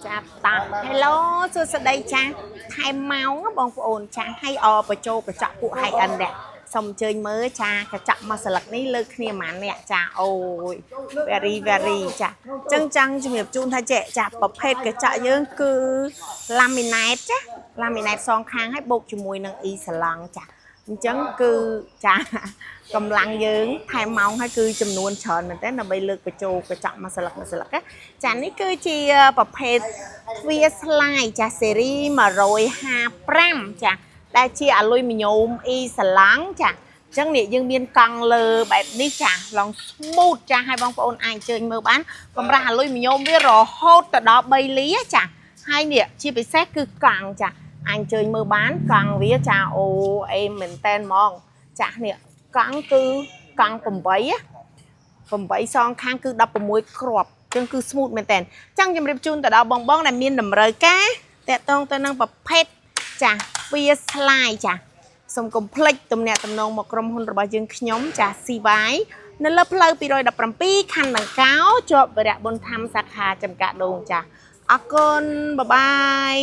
ចាតា Hello សួស្តីចាថែមម៉ោងបងប្អូនចាឲ្យអបបញ្ចូលកញ្ចក់ពួក High End ដែរសូមអញ្ជើញមើលចាកញ្ចក់មួយស្លឹកនេះលើគ្នាប៉ុន្មានអ្នកចាអូយ very ចាអញ្ចឹងជំរាបជូនថាចាប្រភេទកញ្ចក់យើងគឺ laminate ចា laminate សងខាងឲ្យបូកជាមួយនឹង e សាឡង់ចាអញ្ចឹងគឺចាកម្លាំងយើងថែមម៉ោងហើយគឺចំនួនច្រើនមែនតើដើម្បីលើកបញ្ចូលកញ្ចក់មួយស្លឹកចានេះគឺជាប្រភេទទ្វារស្លាយចាស៊េរី155ចាដែលជាអាលុយមីញ៉ូមអ៊ីសាឡង់ចាអញ្ចឹងនេះយើងមានកង់លើបែបនេះចាឡង smooth ចាឲ្យបងប្អូនអាចអញ្ជើញមើលបានកម្រាស់អាលុយមីញ៉ូមវារហូតទៅដល់3លីចាហើយនេះជាពិសេសគឺកង់ចាអញ្ជើញមើលបានកង់វាចាអូអេមែនតែនហ្មងចានេះកង់គឺកង់8សងខាងគឺ16គ្រាប់ចឹងគឺ smooth មែនតើចឹងជំរាបជូនទៅដល់បងដែលមានតម្រូវការតាក់ទងទៅនឹងប្រភេទចាវាស្លាយចាសូមកុំភ្លេចទំនាក់ទំនងមកក្រុមហ៊ុនរបស់យើងខ្ញុំចា CY នៅលើផ្លូវ217ខណ្ឌដង្កោជាប់វរៈបុនធម្មសាខាចំការដូងចាអរគុណបាយបាយ